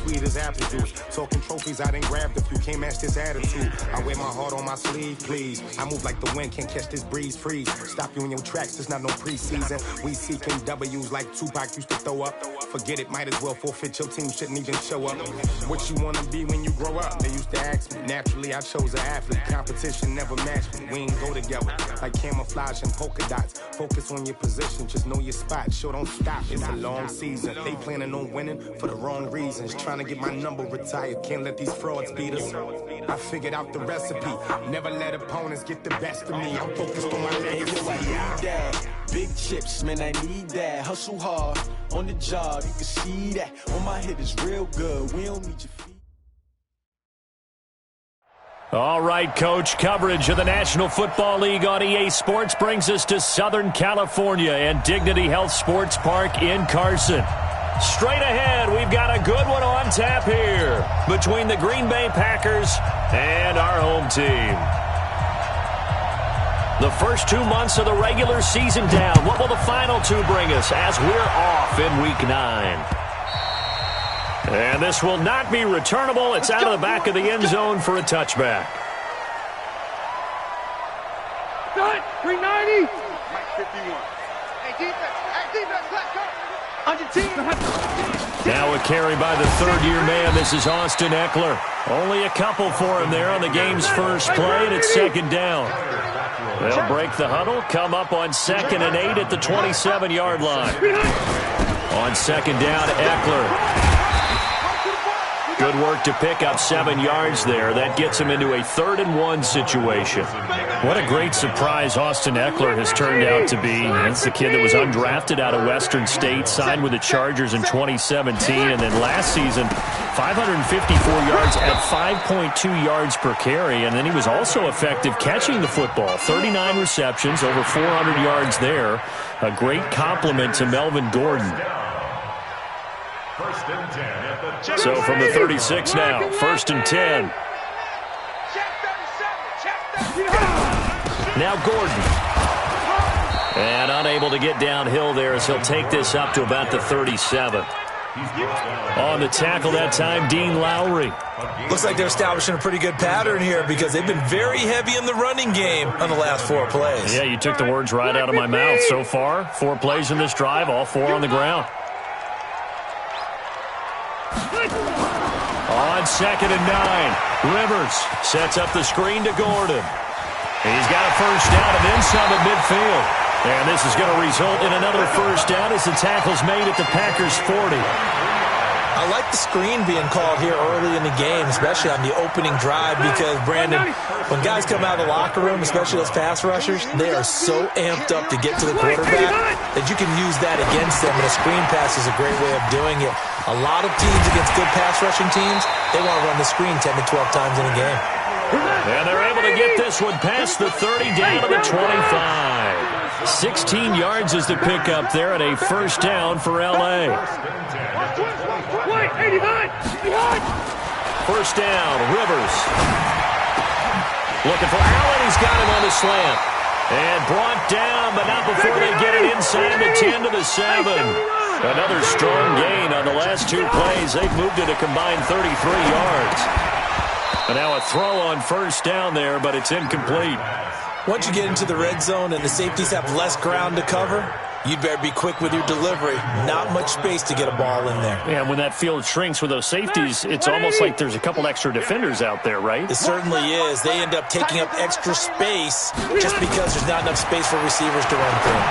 sweet as apple juice. Talking trophies, I done grabbed a few. Can't match this attitude. I wear my heart on my sleeve, please. I move like the wind, can't catch this breeze, freeze. Stop you in your tracks, there's not no preseason. We seeking W's like Tupac used to throw up. Forget it, might as well forfeit. Your team shouldn't even show up. What you wanna be when you grow up? They used to ask me. Naturally, I chose an athlete. Competition never matched me. We ain't go together like camouflage and polka dots. Focus on your position, just know your spot. Sure, don't stop. It's a long season. They planning on winning for the wrong reasons. Trying to get my number retired. Can't let these frauds beat us. I figured out the recipe. Never let opponents get the best of me. I'm focused on my legacy. I need that. Big chips, man, I need that. Hustle hard on the job. You can see that. On my head is real good. We don't need your feet. All right, Coach, coverage of the National Football League on EA Sports brings us to Southern California and Dignity Health Sports Park in Carson. Straight ahead, we've got a good one on tap here between the Green Bay Packers and our home team. The first 2 months of the regular season down. What will the final two bring us as we're off in Week 9? And this will not be returnable. It's out of the back of the end zone for a touchback. 390. Mike 51. Hey, defense, let's go. On your team. Now a carry by the third-year man. This is Austin Eckler. Only a couple for him there on the game's first play, and it's second down. They'll break the huddle, come up on 2nd and 8 at the 27-yard line. On second down, Eckler. Good work to pick up 7 yards there. That gets him into a 3rd and 1 situation. What a great surprise Austin Eckler has turned out to be. That's the kid that was undrafted out of Western State, signed with the Chargers in 2017, and then last season, 554 yards at 5.2 yards per carry, and then he was also effective catching the football. 39 receptions, over 400 yards there. A great compliment to Melvin Gordon. So from the 36 now, 1st and 10. Now Gordon. And unable to get downhill there as he'll take this up to about the 37. On the tackle that time, Dean Lowry. Looks like they're establishing a pretty good pattern here because they've been very heavy in the running game on the last 4 plays. Yeah, you took the words right out of my mouth. So far, 4 plays in this drive, all 4 on the ground. On 2nd and 9, Rivers sets up the screen to Gordon. He's got a first down and then some at midfield. And this is going to result in another first down as the tackle's made at the Packers' 40. I like the screen being called here early in the game, especially on the opening drive, because, Brandon, when guys come out of the locker room, especially those pass rushers, they are so amped up to get to the quarterback that you can use that against them, and a screen pass is a great way of doing it. A lot of teams against good pass rushing teams, they want to run the screen 10 to 12 times in a game. And they're able to get this one past the 30 down to the 25. 16 yards is the pickup there and a first down for L.A. First down, Rivers. Looking for Allen. He's got him on the slant. And brought down, but not before they get it inside the 10 to the 7. Another strong gain on the last 2 plays. They've moved it a combined 33 yards. And now a throw on first down there, but it's incomplete. Once you get into the red zone and the safeties have less ground to cover, you'd better be quick with your delivery. Not much space to get a ball in there. Yeah, when that field shrinks with those safeties, it's almost like there's a couple extra defenders out there, right? It certainly is. They end up taking up extra space just because there's not enough space for receivers to run through.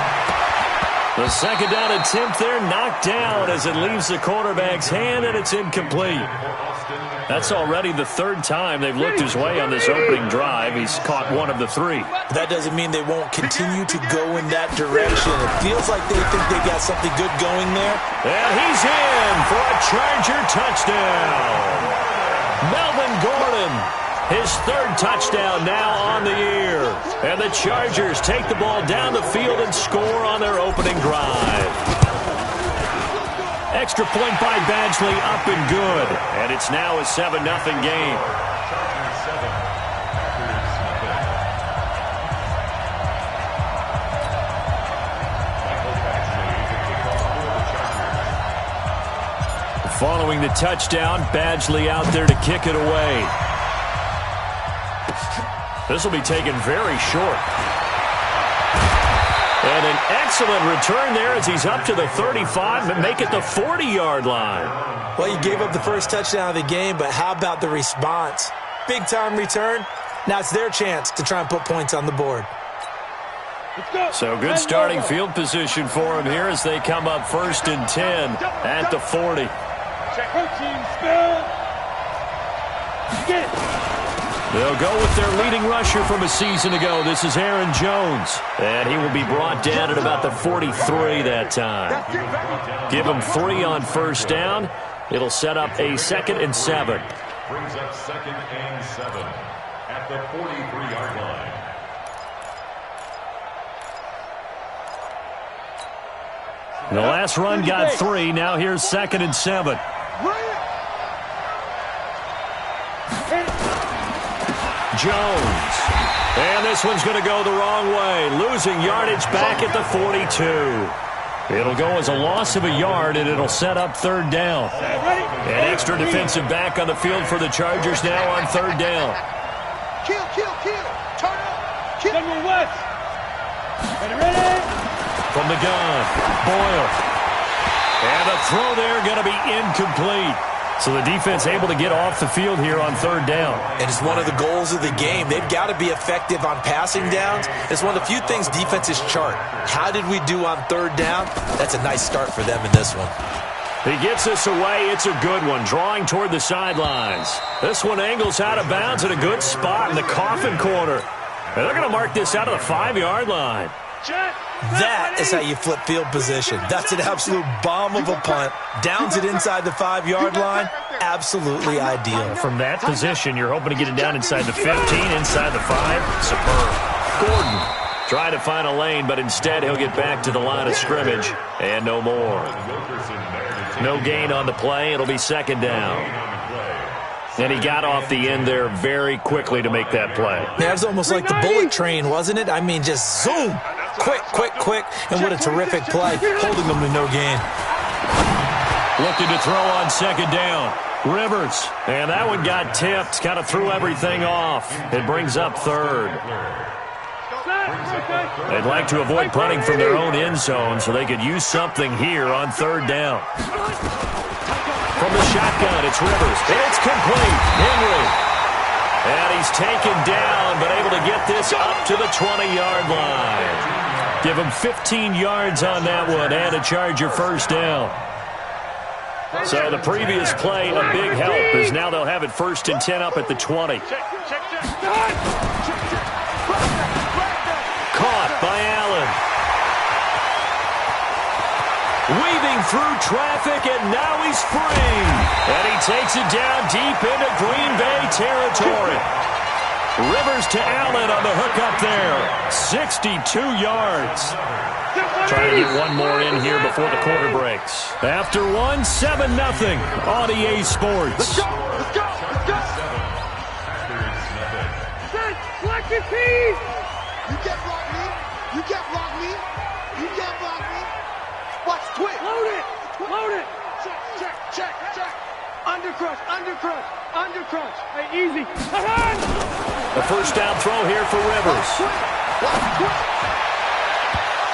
The second down attempt there knocked down as it leaves the quarterback's hand, and it's incomplete. That's already the 3rd time they've looked his way on this opening drive. He's caught 1 of the 3. That doesn't mean they won't continue to go in that direction. It feels like they think they got something good going there. And he's in for a Charger touchdown. Melvin Gordon, his 3rd touchdown now on the year. And the Chargers take the ball down the field and score on their opening drive. Extra point by Badgley, up and good. And it's now a 7-0 game. Following the touchdown, Badgley out there to kick it away. This will be taken very short. And an excellent return there as he's up to the 35 and make it the 40-yard line. Well, you gave up the first touchdown of the game, but how about the response? Big-time return. Now it's their chance to try and put points on the board. So good starting field position for him here as they come up 1st and 10 at the 40. They'll go with their leading rusher from a season ago. This is Aaron Jones. And he will be brought down at about the 43 that time. Give him 3 on 1st down. It'll set up a 2nd and 7. Brings up 2nd and 7 at the 43-yard line. The last run got 3. Now here's 2nd and 7. Jones. And this one's going to go the wrong way. Losing yardage back at the 42. It'll go as a loss of a yard, and it'll set up 3rd down. An extra defensive back on the field for the Chargers now on 3rd down. Kill. Turn up. Kill. Ready? From the gun, Boyle. And the throw there going to be incomplete. So the defense able to get off the field here on 3rd down. And it's one of the goals of the game. They've got to be effective on passing downs. It's one of the few things defenses chart. How did we do on 3rd down? That's a nice start for them in this one. He gets this away. It's a good one, drawing toward the sidelines. This one angles out of bounds at a good spot in the coffin corner. And they're going to mark this out of the 5-yard line. That is how you flip field position. That's an absolute bomb of a punt. Downs it inside the 5-yard line. Absolutely ideal. From that position, you're hoping to get it down inside the 15, inside the 5. Superb. Gordon trying to find a lane, but instead he'll get back to the line of scrimmage. And no more. No gain on the play. It'll be 2nd down. And he got off the end there very quickly to make that play. Yeah, it was almost like the bullet train, wasn't it? I mean, just zoom. Quick. And what a terrific play, holding them to no gain. Looking to throw on 2nd down. Rivers. And that one got tipped. Kind of threw everything off. It brings up 3rd. They'd like to avoid punting from their own end zone so they could use something here on 3rd down. From the shotgun, it's Rivers. It's complete. Henry. And he's taken down, but able to get this up to the 20-yard line. Give him 15 yards on that one and a Charger 1st down. So the previous play, a big help, as now they'll have it 1st and 10 up at the 20. Caught by Allen. Weaving through traffic, and now he's free. And he takes it down deep into Green Bay territory. Rivers to Allen on the hook up there. 62 yards. Trying to get one more in here before the quarter breaks. After one, 7-0 on EA Sports. Let's go. Select your team. You can't block me. Watch twitch. Load it. Check. Undercrush. Hey, easy. The 1st down throw here for Rivers.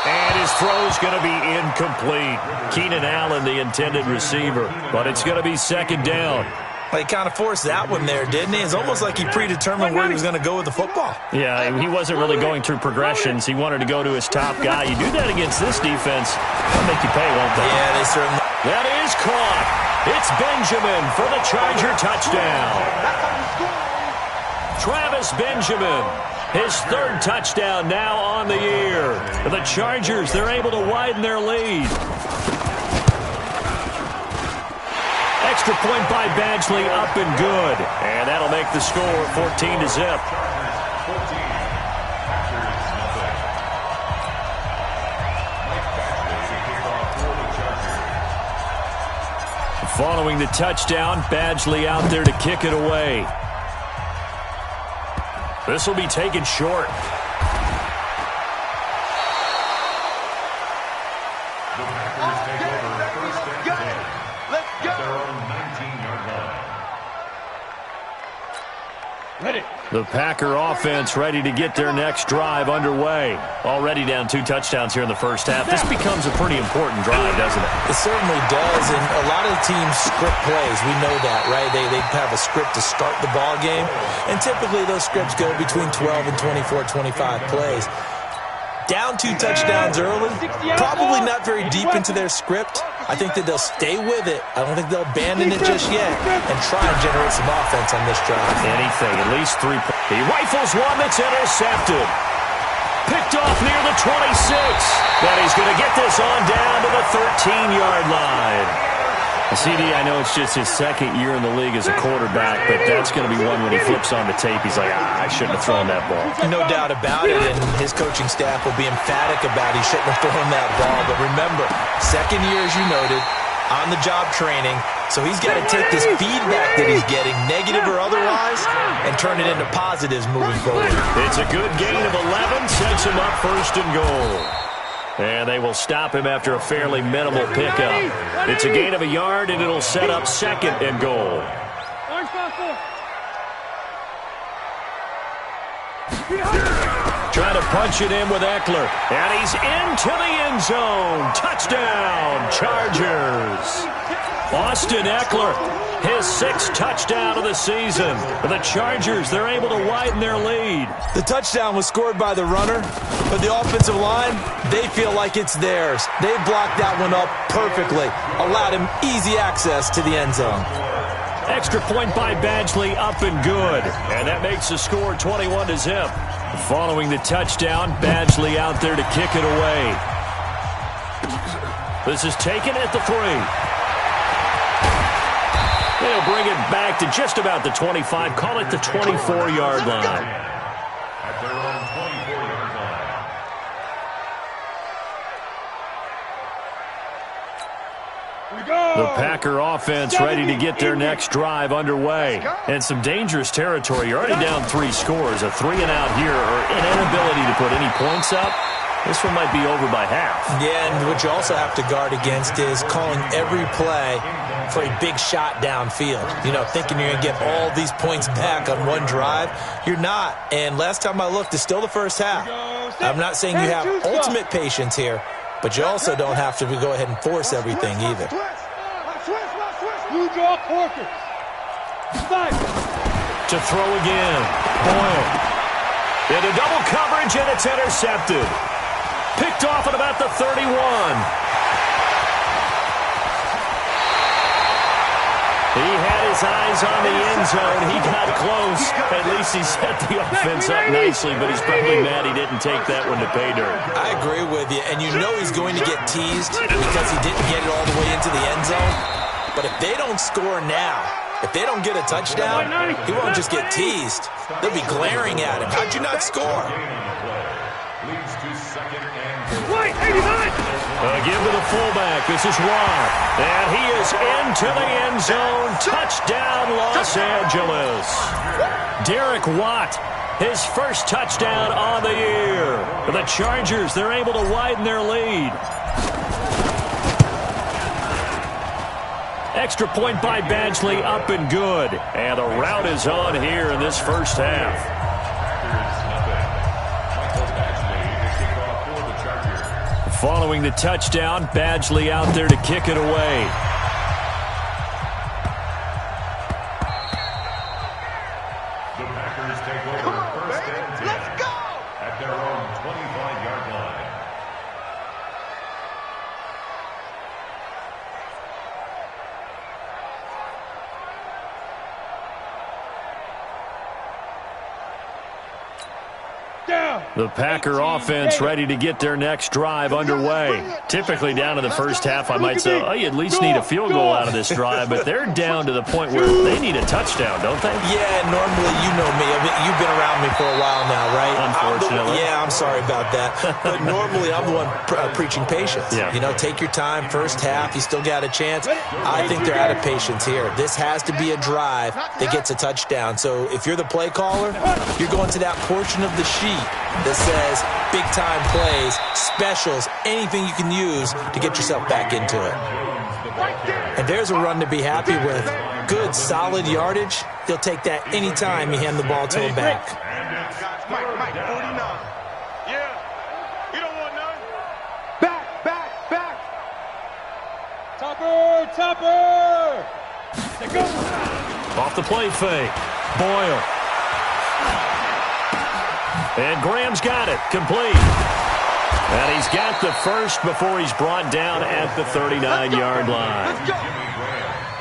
And his throw's going to be incomplete. Keenan Allen, the intended receiver. But it's going to be 2nd down. Well, he kind of forced that one there, didn't he? It's almost like he predetermined where he was going to go with the football. Yeah, he wasn't really going through progressions. He wanted to go to his top guy. You do that against this defense, they'll make you pay, won't they? Yeah, they certainly. That is caught. It's Benjamin for the Charger touchdown. Travis Benjamin, his 3rd touchdown now on the year. The Chargers, they're able to widen their lead. Extra point by Badgley, up and good. And that'll make the score 14-0. Following the touchdown, Badgley out there to kick it away. This will be taken short. Let's go. The Packer offense ready to get their next drive underway. Already down 2 touchdowns here in the first half. This becomes a pretty important drive, doesn't it? It certainly does, and a lot of the teams script plays. We know that, right? They have a script to start the ball game, and typically those scripts go between 12 and 24, 25 plays. Down 2 touchdowns early, probably not very deep into their script. I think that they'll stay with it. I don't think they'll abandon it just yet and try and generate some offense on this drive. Anything, at least 3 points. He rifles one that's intercepted. Picked off near the 26. But he's going to get this on down to the 13-yard line. CD, I know it's just his second year in the league as a quarterback, but that's going to be one when he flips on the tape. He's like, I shouldn't have thrown that ball. No doubt about it, and his coaching staff will be emphatic about he shouldn't have thrown that ball. But remember, second year, as you noted, on-the-job training, so he's got to take this feedback that he's getting, negative or otherwise, and turn it into positives moving forward. It's a good gain of 11, sets him up 1st and goal. And they will stop him after a fairly minimal pickup. It's a gain of 1 yard, and it'll set up 2nd and goal. Trying to punch it in with Eckler. And he's into the end zone. Touchdown, Chargers. Austin Eckler, his 6th touchdown of the season. The Chargers, they're able to widen their lead. The touchdown was scored by the runner, but the offensive line, they feel like it's theirs. They blocked that one up perfectly, allowed him easy access to the end zone. Extra point by Badgley, up and good. And that makes the score 21-0. Following the touchdown, Badgley out there to kick it away. This is taken at the 3. They'll bring it back to just about the 25. Call it the 24-yard line. At their own 24-yard line. The Packer offense ready to get their next drive underway. And some dangerous territory. You're already down 3 scores. A 3-and-out here, or an inability to put any points up. This one might be over by half. Yeah, and what you also have to guard against is calling every play for a big shot downfield. You know, thinking you're going to get all these points back on one drive. You're not. And last time I looked, it's still the first half. I'm not saying you have ultimate patience here, but you also don't have to go ahead and force everything either. To throw again. Boyle. Into double coverage, and it's intercepted. Picked off at about the 31. He had his eyes on the end zone. He got close. At least he set the offense up nicely, but he's probably mad he didn't take that one to pay dirt. I agree with you, and you know he's going to get teased because he didn't get it all the way into the end zone. But if they don't score now, if they don't get a touchdown, he won't just get teased. They'll be glaring at him. How'd you not score? Leads to 2nd and goal. Give to the fullback. This is Watt. And he is into the end zone. Touchdown, Los Angeles. Derek Watt, his first touchdown on the year. The Chargers, they're able to widen their lead. Extra point by Badgley, up and good. And the route is on here in this first half. Following the touchdown, Badgley out there to kick it away. The Packers take over 1st and 10. Let's go! At their own 25-yard line. The Packer offense ready to get their next drive underway. Typically down in the first half, I might say, oh, you at least need a field goal out of this drive, but they're down to the point where they need a touchdown, don't they? Yeah, normally, you know me. I mean, you've been around me for a while now, right? Unfortunately. I'm sorry about that. But normally, I'm the one preaching patience. Yeah. You know, take your time, first half, you still got a chance. I think they're out of patience here. This has to be a drive that gets a touchdown. So if you're the play caller, you're going to that portion of the sheet that says big-time plays, specials, anything you can use to get yourself back into it. And there's a run to be happy with. good, solid yardage, he'll take that anytime you hand the ball to him back. Mike, 49. Yeah. You don't want none. Back. Topper. Let's go. Off the play fake. Boyle. And Graham's got it. Complete. And he's got the first before he's brought down at the 39-yard line.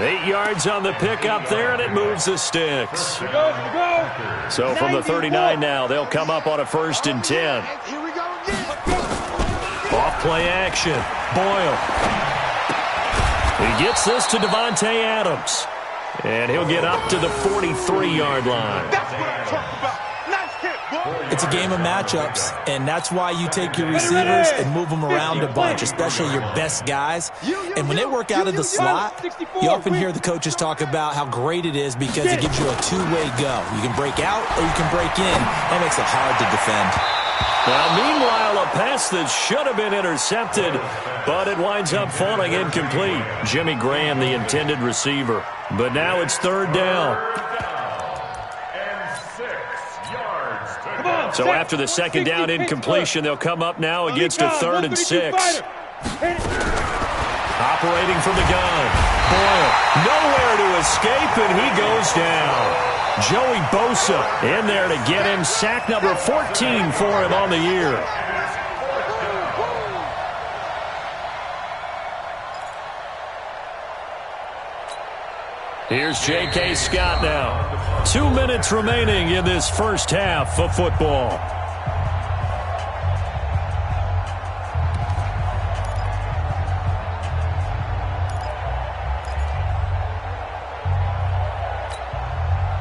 8 yards on the pickup there, and it moves the sticks. So from the 39 now, they'll come up on a 1st and 10. Off play action. Boyle. He gets this to Devontae Adams. And he'll get up to the 43-yard line. That's what I'm talking about. Nice hit, boy. It's a game of matchups, and that's why you take your receivers and move them around a bunch, especially your best guys. And when they work out of the slot, you often hear the coaches talk about how great it is because it gives you a two-way go. You can break out or you can break in. That makes it hard to defend. Now, meanwhile, a pass that should have been intercepted, but it winds up falling incomplete. Jimmy Graham, the intended receiver. But now it's 3rd down. So after the 2nd down incompletion, they'll come up now against a 3rd and 6. Operating from the gun. Boyle, nowhere to escape, and he goes down. Joey Bosa in there to get him. Sack number 14 for him on the year. Here's J.K. Scott now. 2 minutes remaining in this first half of football.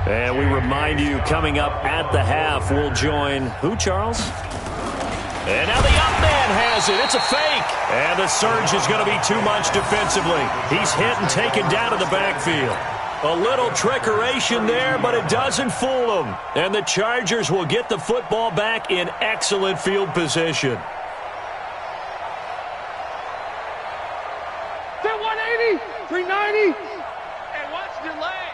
And we remind you, coming up at the half, we'll join who, Charles? And now the up man has it. It's a fake. And the surge is going to be too much defensively. He's hit and taken down to the backfield. A little trickeration there, but it doesn't fool them. And the Chargers will get the football back in excellent field position. They're 180, 390. And watch the leg.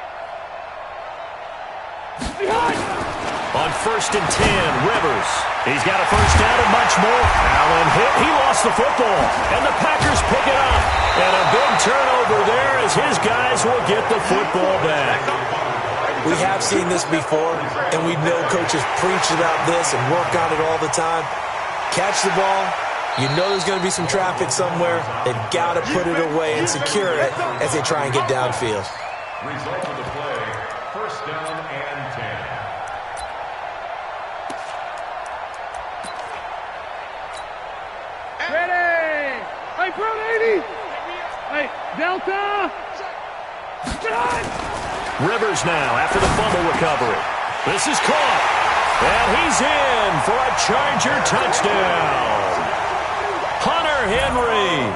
On 1st and 10, Rivers. He's got a first down and much more. Allen hit. He lost the football. And the Packers pick it up. And a big turnover there as his guys will get the football back. We have seen this before, and we know coaches preach about this and work on it all the time. Catch the ball. You know there's going to be some traffic somewhere. They've got to put it away and secure it as they try and get downfield. Result of the play, 1st down and 10. Ready. Hey, Pro 80. Hey, Delta. Rivers now after the fumble recovery. This is caught. And he's in for a Charger touchdown. Hunter Henry,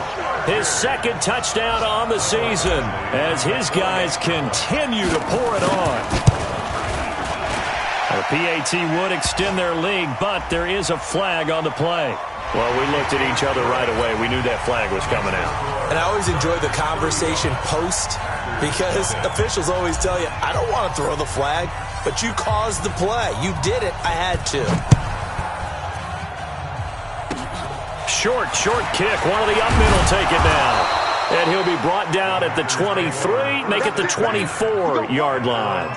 his 2nd touchdown on the season as his guys continue to pour it on. The PAT would extend their lead, but there is a flag on the play. Well, we looked at each other right away. We knew that flag was coming out. And I always enjoy the conversation post because officials always tell you, I don't want to throw the flag, but you caused the play. You did it. I had to. Short kick. One of the up men will take it now. And he'll be brought down at the 23, make it the 24-yard line.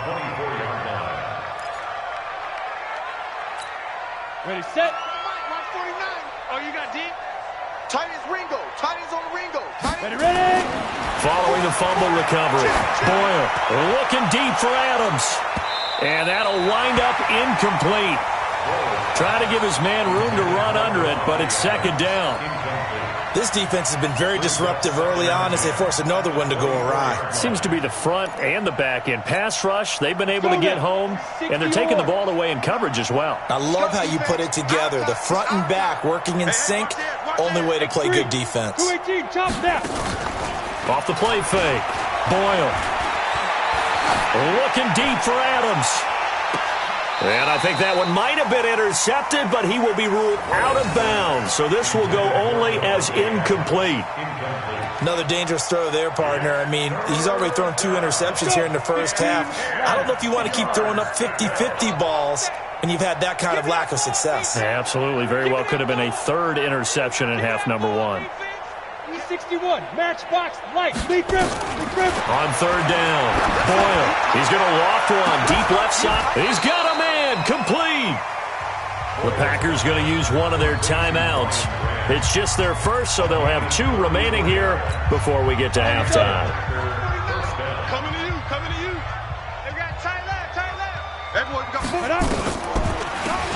Ready, set. Watch 49. Oh, you got deep. Tight ends Ringo. Tight ends on Ringo. Ready. Following the fumble recovery. Boyle looking deep for Adams. And that'll wind up incomplete. Trying to give his man room to run under it, but it's 2nd down. This defense has been very disruptive early on as they force another one to go awry. Seems to be the front and the back end. Pass rush, they've been able to get home, and they're taking the ball away in coverage as well. I love how you put it together. The front and back working in sync, only way to play good defense. 218, chop that. Off the play fake. Boyle. Looking deep for Adams. And I think that one might have been intercepted, but he will be ruled out of bounds. So this will go only as incomplete. Another dangerous throw there, partner. I mean, he's already thrown 2 interceptions here in the first half. I don't know if you want to keep throwing up 50-50 balls, and you've had that kind of lack of success. Yeah, absolutely. Very well could have been a 3rd interception in half number 1. 61, matchbox, light, lead grip. On 3rd down, Boyle. He's going to loft one, deep left side. He's got a man, complete. The Packers going to use one of their timeouts. It's just their first, so they'll have 2 remaining here before we get to halftime. Coming to you. They got tight left. Everyone got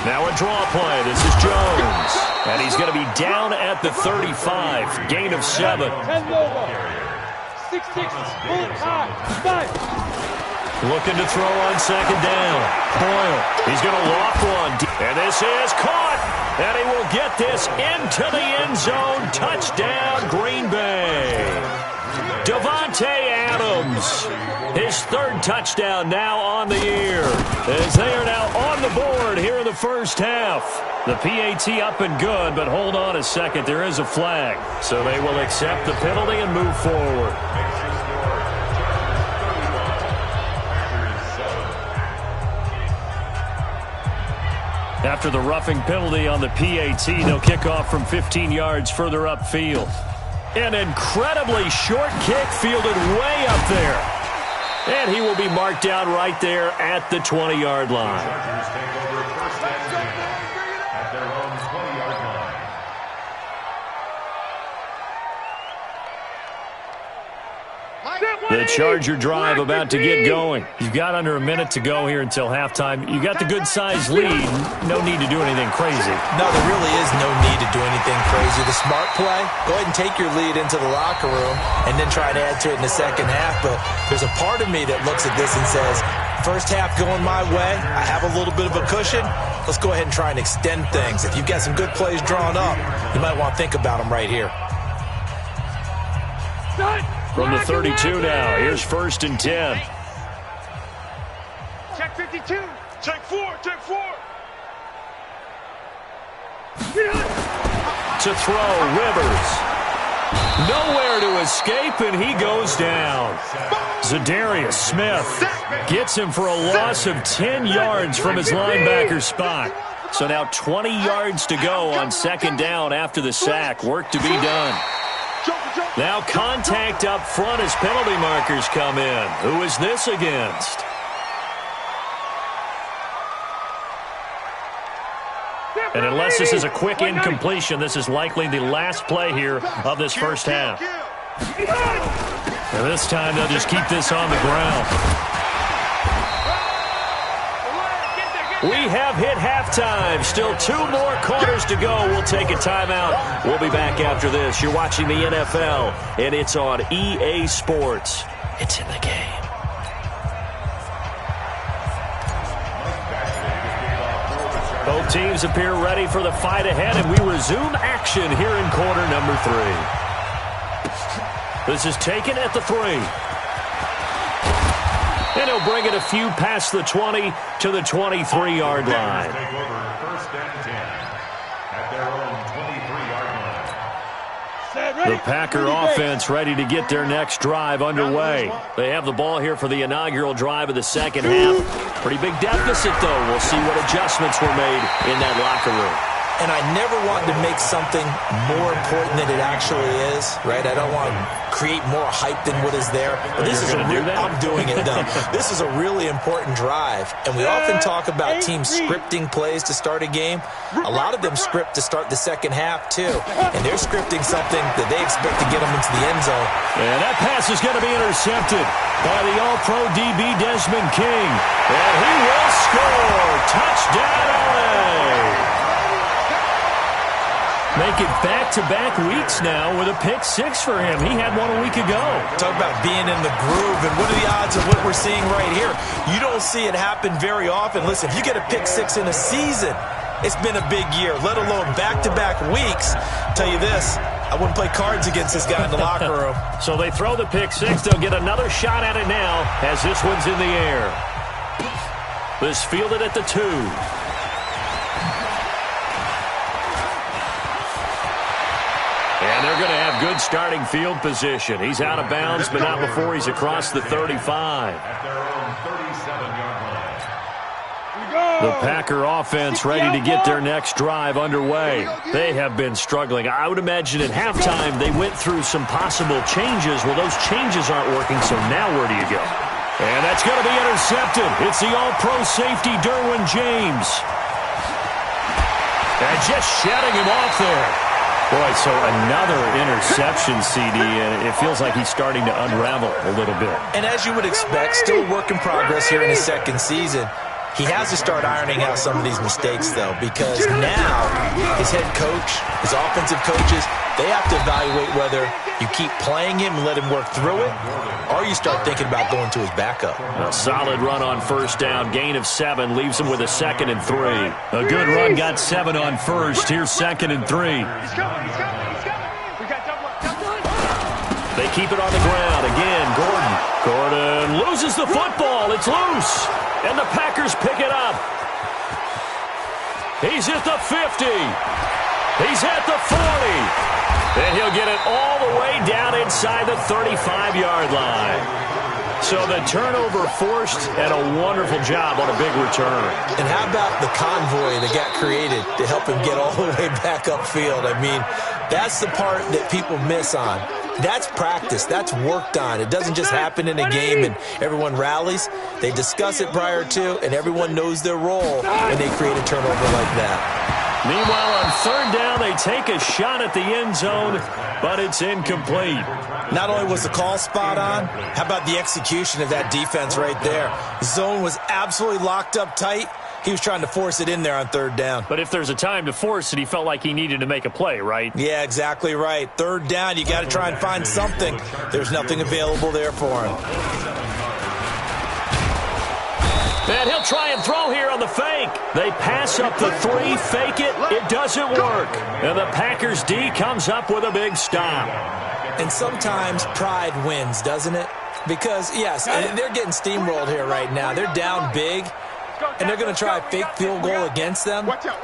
Now a draw play. This is Jones. And he's going to be down at the 35. Gain of 7. 10 logo. 6-6, bullet high, 5. Looking to throw on 2nd down. Boyle. He's going to loft one. And this is caught. And he will get this into the end zone. Touchdown, Green Bay. Davante Adams. His 3rd touchdown now on the year. As they are now on the board here in the first half. The PAT up and good, but hold on a second. There is a flag. So they will accept the penalty and move forward. After the roughing penalty on the PAT, they'll kick off from 15 yards further upfield. An incredibly short kick fielded way up there. And he will be marked down right there at the 20-yard line. At their own 20-yard line. The Charger drive about to get going. You've got under a minute to go here until halftime. You got the good-sized lead. No need to do anything crazy. No, there really is no need to do anything crazy. The smart play, go ahead and take your lead into the locker room and then try to add to it in the second half. But there's a part of me that looks at this and says, first half going my way, I have a little bit of a cushion. Let's go ahead and try and extend things. If you've got some good plays drawn up, you might want to think about them right here. From the 32 now, here's 1st and 10. Check 52. Check 4. To throw, Rivers. Nowhere to escape, and he goes down. Za'Darius Smith gets him for a loss of 10 yards from his linebacker spot. So now 20 yards to go on 2nd down after the sack. Work to be done. Now contact up front as penalty markers come in. Who is this against? And unless this is a quick incompletion, this is likely the last play here of this first half. And this time they'll just keep this on the ground. We have hit halftime. Still 2 more quarters to go. We'll take a timeout. We'll be back after this. You're watching the NFL, and it's on EA Sports. It's in the game. Both teams appear ready for the fight ahead, and we resume action here in quarter number 3. This is taken at the 3. And he'll bring it a few past the 20 to the 23-yard line. Take over 1st and 10 at their own 23-yard line. The Packer offense ready to get their next drive underway. They have the ball here for the inaugural drive of the second half. Pretty big deficit, though. We'll see what adjustments were made in that locker room. And I never want to make something more important than it actually is, right? I don't want to create more hype than what is there. But this is I'm doing it, though. This is a really important drive. And we often talk about teams scripting plays to start a game. A lot of them script to start the second half, too. And they're scripting something that they expect to get them into the end zone. And that pass is going to be intercepted by the All-Pro DB Desmond King. And he will score. Touchdown, LA. Make it back-to-back weeks now with a pick-6 for him. He had one a week ago. Talk about being in the groove, and what are the odds of what we're seeing right here? You don't see it happen very often. Listen, if you get a pick-6 in a season, it's been a big year, let alone back-to-back weeks. Tell you this, I wouldn't play cards against this guy in the locker room. So they throw the pick-6. They'll get another shot at it now as this one's in the air. This fielded at the 2. And they're going to have good starting field position. He's out of bounds, but not before he's across the 35. At their own 37-yard line. The Packer offense ready to get their next drive underway. They have been struggling. I would imagine at halftime they went through some possible changes. Well, those changes aren't working, so now where do you go? And that's going to be intercepted. It's the all-pro safety, Derwin James. And just shutting him off there. Boy, so another interception, CD, and it feels like he's starting to unravel a little bit. And as you would expect, still work in progress here in his second season. He has to start ironing out some of these mistakes, though, because now his head coach, his offensive coaches, they have to evaluate whether you keep playing him and let him work through it, or you start thinking about going to his backup. A solid run on first down. Gain of 7 leaves him with a 2nd and 3. A good run got 7 on first. Here's 2nd and 3. He's coming. We got double up. They keep it on the ground. Again, Gordon. Gordon loses the football. It's loose. And the Packers pick it up. He's at the 50. He's at the 40. And he'll get it all the way down inside the 35-yard line. So the turnover forced and a wonderful job on a big return. And how about the convoy that got created to help him get all the way back upfield? I mean, that's the part that people miss on. That's practice. That's worked on. It doesn't just happen in a game and everyone rallies. They discuss it prior to, and everyone knows their role when they create a turnover like that. Meanwhile, on third down, they take a shot at the end zone, but it's incomplete. Not only was the call spot on, how about the execution of that defense right there? The zone was absolutely locked up tight. He was trying to force it in there on third down. But if there's a time to force it, he felt like he needed to make a play, right? Yeah, exactly right. Third down, you got to try and find something. There's nothing available there for him. And he'll try and throw here on the fake. They pass up the 3, fake it. It doesn't work. And the Packers D comes up with a big stop. And sometimes pride wins, doesn't it? Because, yes, they're getting steamrolled here right now. They're down big. And they're going to try a fake field goal against them. Watch out.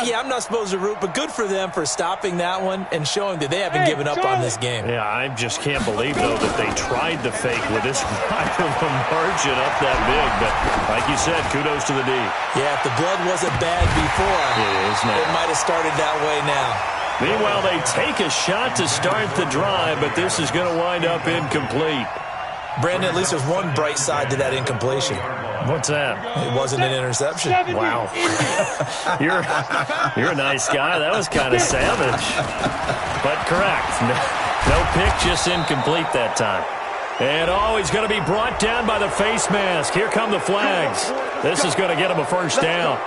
Yeah, I'm not supposed to root, but good for them for stopping that one and showing that they haven't given up on this game. Yeah, I just can't believe, though, that they tried the fake with this wide of a margin up that big. But like you said, kudos to the D. Yeah, if the blood wasn't bad before, it might have started that way now. Meanwhile, they take a shot to start the drive, but this is going to wind up incomplete. Brandon, at least there's one bright side to that incompletion. What's that? It wasn't an interception. Wow. You're a nice guy. That was kind of savage. But correct. No pick, just incomplete that time. And he's going to be brought down by the face mask. Here come the flags. This is going to get him a first down.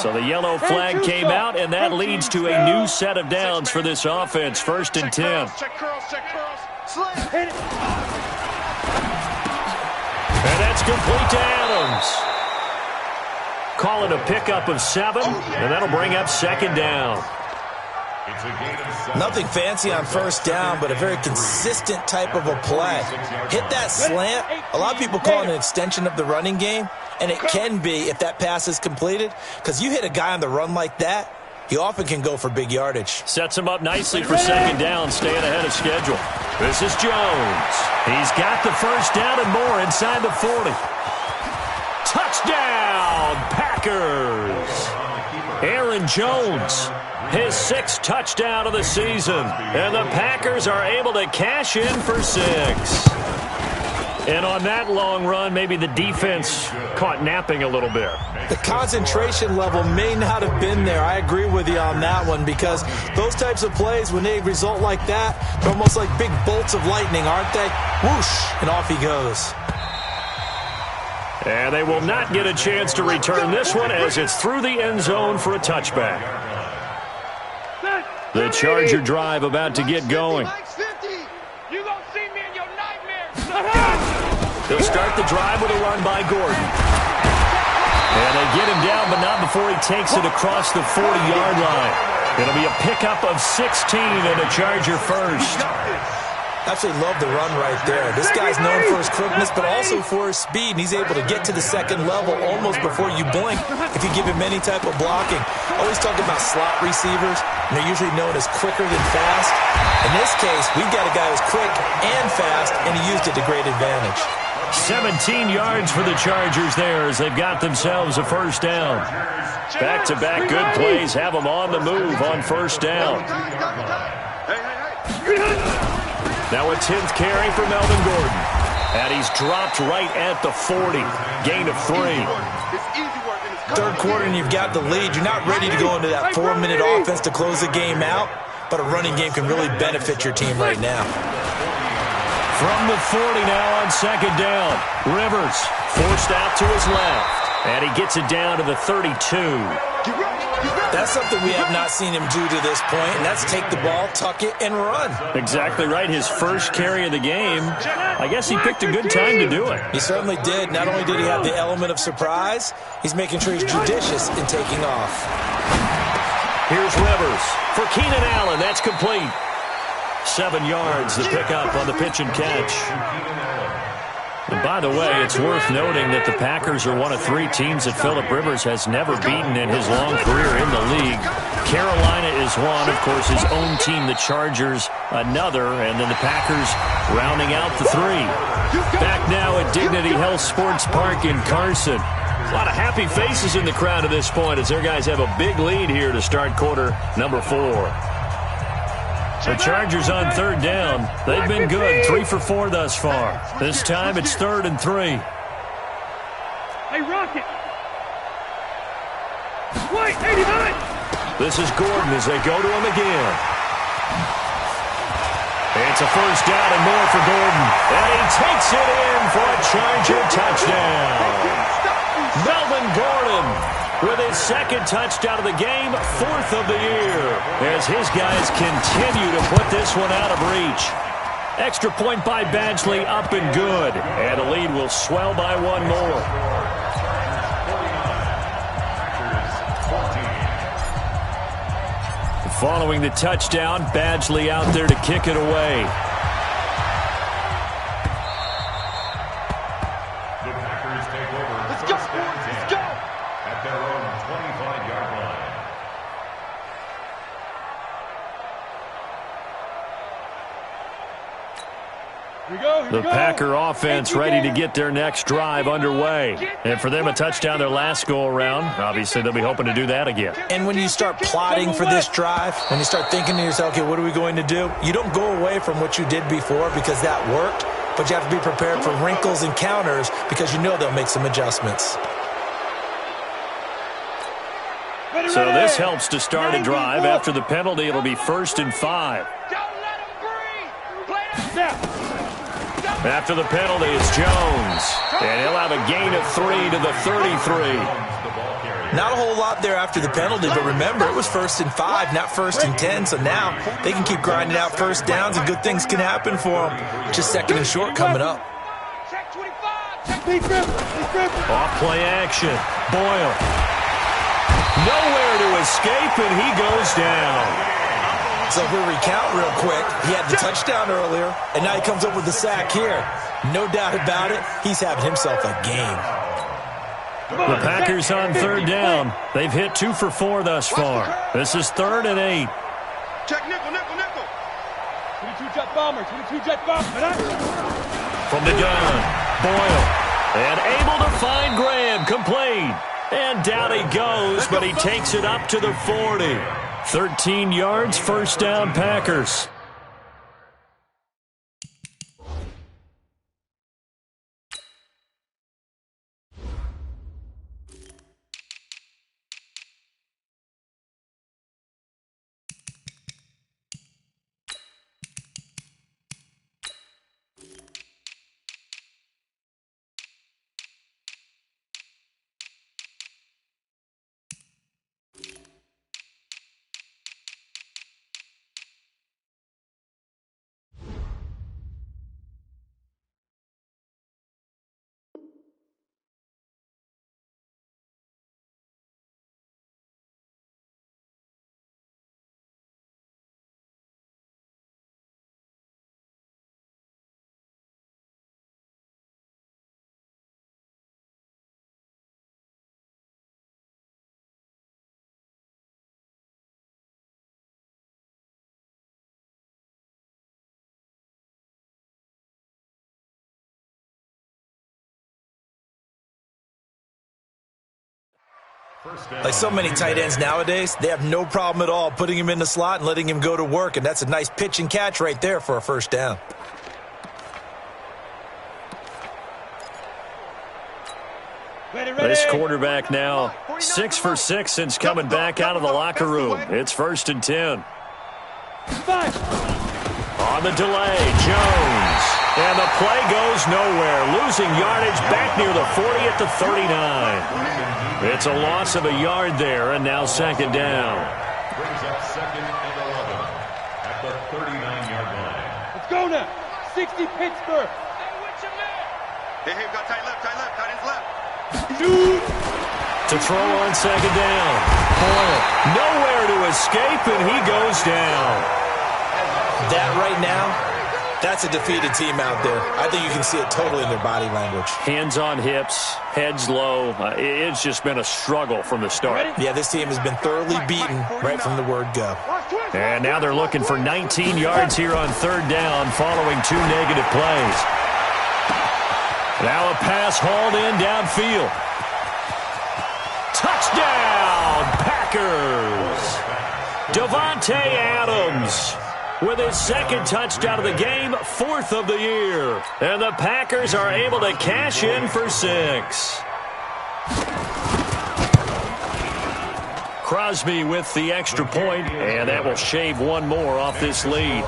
So the yellow flag came out, and that leads to a new set of downs for this offense. 1st and 10. Check curls. And that's complete to Adams. Call it a pickup of 7, and that'll bring up 2nd down. Nothing fancy on first down, but a very consistent type of a play. Hit that slant. A lot of people call it an extension of the running game, and it can be if that pass is completed, because you hit a guy on the run like that, he often can go for big yardage. Sets him up nicely for 2nd down, staying ahead of schedule. This is Jones. He's got the first down and more inside the 40. Touchdown, Packers! Aaron Jones, his 6th touchdown of the season. And the Packers are able to cash in for 6. And on that long run, maybe the defense caught napping a little bit. The concentration level may not have been there. I agree with you on that one, because those types of plays, when they result like that, they're almost like big bolts of lightning, aren't they? Whoosh, and off he goes. And they will not get a chance to return this one as it's through the end zone for a touchback. The Charger drive about to get going. You gonna see me in your nightmares. They'll start the drive with a run by Gordon. And they get him down, but not before he takes it across the 40-yard line. It'll be a pickup of 16 and a Charger first. Absolutely love the run right there. This guy's known for his quickness, but also for his speed, and he's able to get to the second level almost before you blink if you give him any type of blocking. Always talk about slot receivers, and they're usually known as quicker than fast. In this case, we've got a guy who's quick and fast, and he used it to great advantage. 17 yards for the Chargers there as they've got themselves a first down. Back-to-back good plays have them on the move on first down. Now a 10th carry for Melvin Gordon. And he's dropped right at the 40. Gain of 3. Third quarter and you've got the lead. You're not ready to go into that 4-minute offense to close the game out, but a running game can really benefit your team right now. From the 40 now on second down. Rivers forced out to his left. And he gets it down to the 32. That's something we have not seen him do to this point, and that's take the ball, tuck it, and run. Exactly right. His first carry of the game. I guess he picked a good time to do it. He certainly did. Not only did he have the element of surprise, he's making sure he's judicious in taking off. Here's Rivers for Keenan Allen. That's complete. 7 yards to pick up on the pitch and catch. And by the way, it's worth noting that the Packers are one of 3 teams that Phillip Rivers has never beaten in his long career in the league. Carolina is one, of course, his own team, the Chargers, another, and then the Packers rounding out the 3. Back now at Dignity Health Sports Park in Carson. A lot of happy faces in the crowd at this point as their guys have a big lead here to start quarter number 4. The Chargers on third down. They've been good, 3 for 4 thus far. This time it's 3rd and 3. Hey, Rocket! White, 89! This is Gordon as they go to him again. It's a first down and more for Gordon. And he takes it in for a Charger touchdown. Melvin Gordon with his 2nd touchdown of the game, 4th of the year, as his guys continue to put this one out of reach. Extra point by Badgley, up and good, and the lead will swell by 1 more. Following the touchdown, Badgley out there to kick it away. The Packer offense ready to get their next drive underway. And for them, a touchdown their last go-around. Obviously, they'll be hoping to do that again. And when you start plotting for this drive, when you start thinking to yourself, okay, what are we going to do? You don't go away from what you did before because that worked, but you have to be prepared for wrinkles and counters because you know they'll make some adjustments. So this helps to start a drive. After the penalty, it'll be 1st and 5. After the penalty, it's Jones. And he'll have a gain of 3 to the 33. Not a whole lot there after the penalty, but remember, it was 1st and 5, not 1st and 10. So now they can keep grinding out first downs, and good things can happen for them. Just 2nd and short coming up. Off play action. Boyle. Nowhere to escape, and he goes down. So if we recount real quick, he had the touchdown earlier, and now he comes up with the sack here. No doubt about it, he's having himself a game. The Packers on third down. They've hit 2 for 4 thus far. This is 3rd and 8. Check nickel, nickel, nickel. 22 jet bomber, 22 jet bomber. From the gun, Boyle. And able to find Graham, complete. And down he goes, but he takes it up to the 40. 13 yards, first down, Packers. Like so many tight ends nowadays, they have no problem at all putting him in the slot and letting him go to work, and that's a nice pitch and catch right there for a first down. This quarterback now 6 for 6 since coming back out of the locker room. It's 1st and 10. On the delay, Jones. And the play goes nowhere. Losing yardage back near the 40 at the 39. It's a loss of a yard there, and now 2nd down. Brings up 2nd and 11 at the 39-yard line. Let's go now. 60 Pittsburgh. Hey, we got tight left, tight ends left. To throw on 2nd down. Boyle nowhere to escape, and he goes down. That right now, that's a defeated team out there. I think you can see it totally in their body language. Hands on hips, heads low. It's just been a struggle from the start. Yeah, this team has been thoroughly beaten right from the word go. And now they're looking for 19 yards here on 3rd down following 2 negative plays. Now a pass hauled in downfield. Touchdown, Packers! Davante Adams with his 2nd touchdown of the game, 4th of the year. And the Packers are able to cash in for 6. Crosby with the extra point, and that will shave one more off this lead.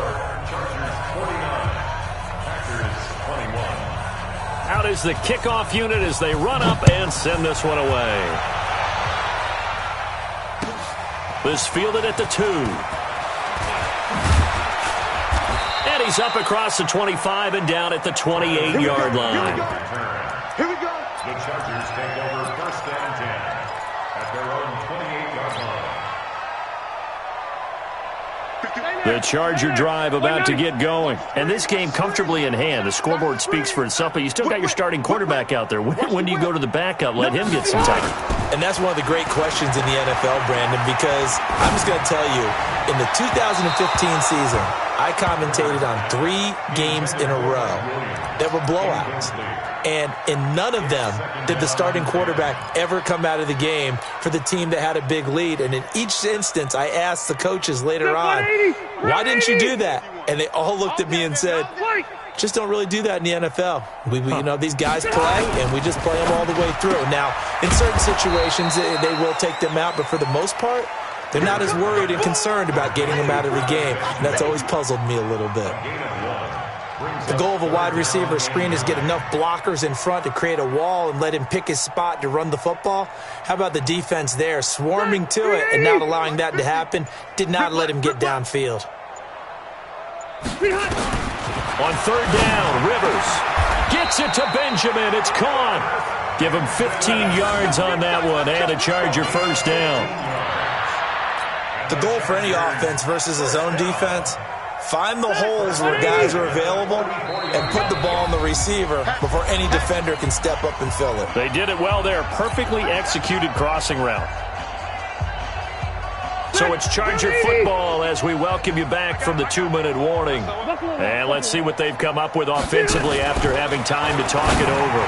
Out is the kickoff unit as they run up and send this one away. This fielded at the 2. And he's up across the 25 and down at the 28-yard line. Here we go. The Chargers take over 1st and 10 at their own 28-yard line. The Charger drive about to get going. And this game comfortably in hand. The scoreboard speaks for itself, but you still got your starting quarterback out there. When do you go to the backup? Let him get some time. And that's one of the great questions in the NFL, Brandon, because I'm just going to tell you, in the 2015 season, I commentated on 3 games in a row that were blowouts. And in none of them did the starting quarterback ever come out of the game for the team that had a big lead. And in each instance, I asked the coaches later on, why didn't you do that? And they all looked at me and said, just don't really do that in the NFL. You know, these guys play, and we just play them all the way through. Now, in certain situations, they will take them out, but for the most part, they're not as worried and concerned about getting them out of the game. And that's always puzzled me a little bit. The goal of a wide receiver screen is get enough blockers in front to create a wall and let him pick his spot to run the football. How about the defense there, swarming to it and not allowing that to happen? Did not let him get downfield. On 3rd down, Rivers gets it to Benjamin. It's caught. Give him 15 yards on that one and a Charger 1st down. The goal for any offense versus his own defense, find the holes where guys are available and put the ball on the receiver before any defender can step up and fill it. They did it well there. Perfectly executed crossing route. So it's Charger football as we welcome you back from the 2-minute warning. And let's see what they've come up with offensively after having time to talk it over.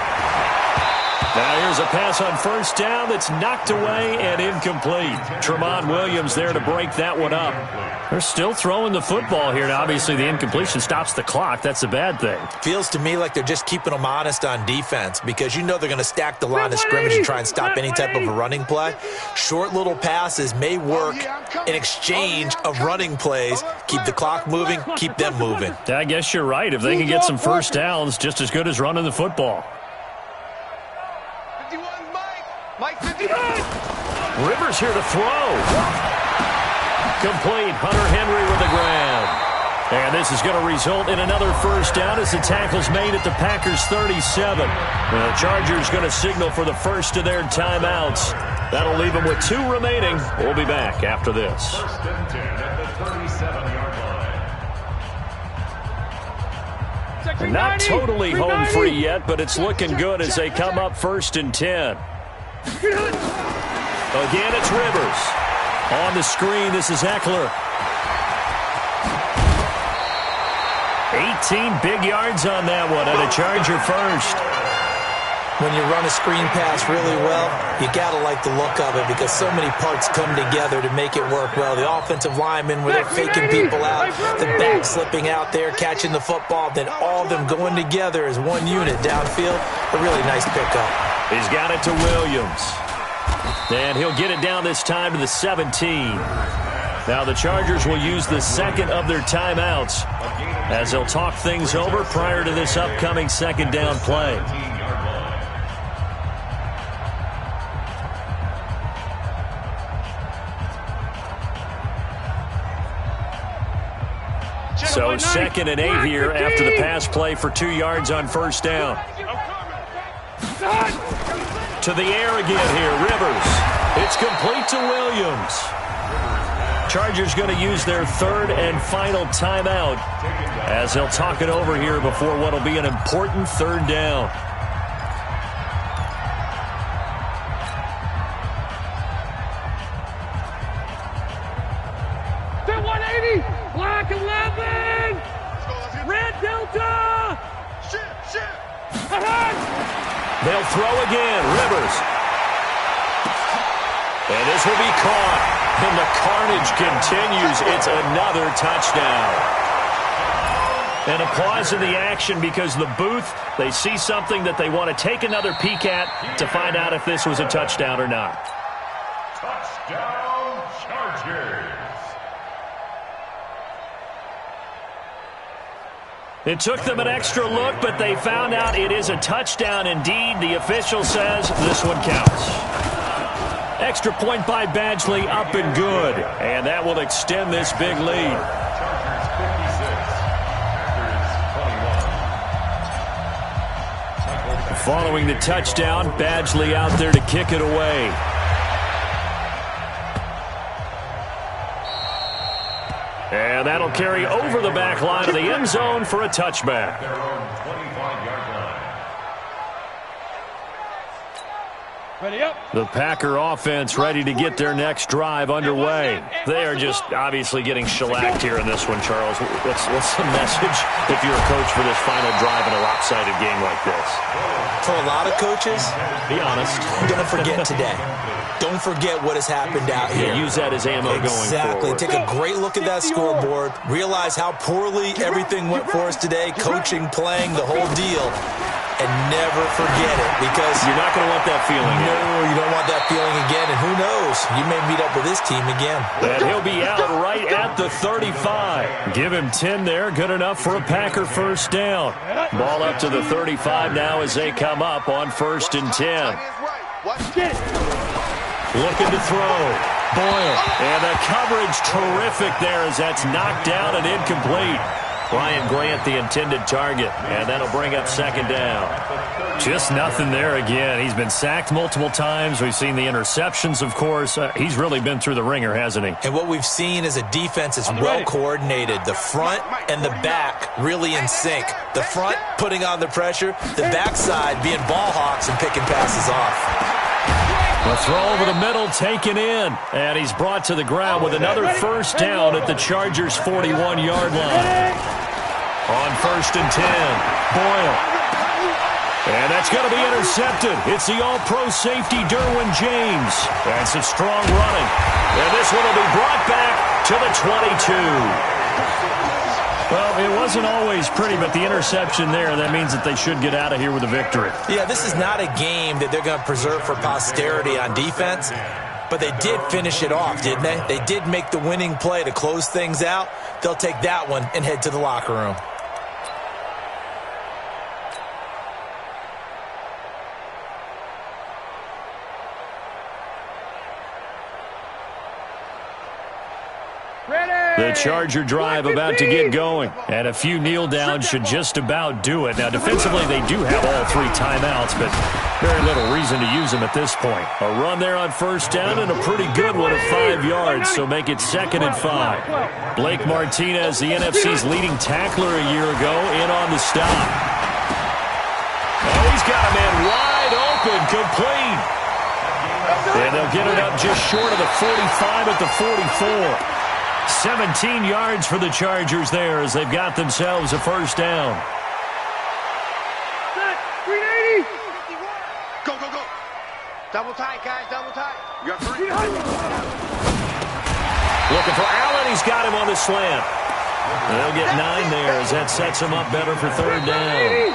Now here's a pass on 1st down that's knocked away and incomplete. Tramon Williams there to break that one up. They're still throwing the football here. Now, obviously, the incompletion stops the clock. That's a bad thing. Feels to me like they're just keeping them honest on defense because you know they're going to stack the line of scrimmage and try and stop any type of a running play. Short little passes may work in exchange of running plays. Keep the clock moving, keep them moving. I guess you're right. If they can get some 1st downs, just as good as running the football. 51, Mike 51. Rivers here to throw. Complete. Hunter Henry with the grab. And this is going to result in another 1st down as the tackle's made at the Packers 37. The Chargers going to signal for the first of their timeouts. That'll leave them with 2 remaining. We'll be back after this. 1st and 10 at the 37-yard line. Not totally home free yet, but it's looking good as they come up 1st and 10. Again, it's Rivers. On the screen, this is Eckler. 18 big yards on that one, and a Charger 1st. when you run a screen pass really well, you got to like the look of it because so many parts come together to make it work well. The offensive linemen, where they're faking people out, the back slipping out there, catching the football, then all of them going together as one unit downfield. A really nice pickup. He's got it to Williams. And he'll get it down this time to the 17. Now the Chargers will use the second of their timeouts as they'll talk things over prior to this upcoming second down play. So 2nd and 8 here after the pass play for 2 yards on first down. To the air again here, Rivers. It's complete to Williams. Chargers going to use their third and final timeout as they'll talk it over here before what will be an important third down. Black 11! Red Delta! They'll throw again. Rivers. And this will be caught. And the carnage continues. It's another touchdown. And a pause in the action because the booth, they see something that they want to take another peek at to find out if this was a touchdown or not. Touchdown, Chargers. It took them an extra look, but they found out it is a touchdown indeed. The official says this one counts. Extra point by Badgley, up and good. And that will extend this big lead. Chargers 56, Packers 21. Following the touchdown, Badgley out there to kick it away. And that'll carry over the back line of the end zone for a touchback. Their own 25-yard line. Ready up. The Packer offense ready to get their next drive underway. They are just obviously getting shellacked here in this one, Charles. What's the message if you're a coach for this final drive in a lopsided game like this? For a lot of coaches, Be honest. don't forget today. Don't forget what has happened out here. Yeah, use that as ammo going Exactly. forward. Take a great look at that scoreboard. Realize how poorly everything went for us today. Coaching, playing, the whole deal. And never forget it because You're not going to want that feeling. no, you don't want that feeling again. And who knows? You may meet up with this team again. And he'll be out right at the 35. Give him 10 there. Good enough for a Packer first down. Ball up to the 35 now as they come up on 1st and 10. Looking to throw. Boyle. And the coverage terrific there as that's knocked down and incomplete. Ryan Grant, the intended target, and that'll bring up 2nd down. Just nothing there again. He's been sacked multiple times. We've seen the interceptions, of course. He's really been through the ringer, hasn't he? And what we've seen is a defense that's well coordinated. The front and the back really in sync. The front putting on the pressure, the backside being ball hawks and picking passes off. A throw over the middle, taken in. And he's brought to the ground with another first down at the Chargers' 41-yard line. On 1st and 10, Boyle. And that's going to be intercepted. It's the all-pro safety, Derwin James. And some strong running. And this one will be brought back to the 22. Well, it wasn't always pretty, but the interception there, that means that they should get out of here with a victory. Yeah, this is not a game that they're going to preserve for posterity on defense, but they did finish it off, didn't they? They did make the winning play to close things out. They'll take that one and head to the locker room. The Charger drive about to get going, and a few kneel downs should just about do it. Now, defensively, they do have all 3 timeouts, but very little reason to use them at this point. A run there on first down and a pretty good one at 5 yards, so make it 2nd and 5. Blake Martinez, the NFC's leading tackler a year ago, in on the stop. Oh, he's got a man wide open, complete. And they'll get it up just short of the 45 at the 44. 17 yards for the Chargers there as they've got themselves a first down. Go, go, go. Double tight, guys, double tight. You got 3. Looking for Allen. He's got him on the slant. They'll get 9 there as that sets him up better for third down.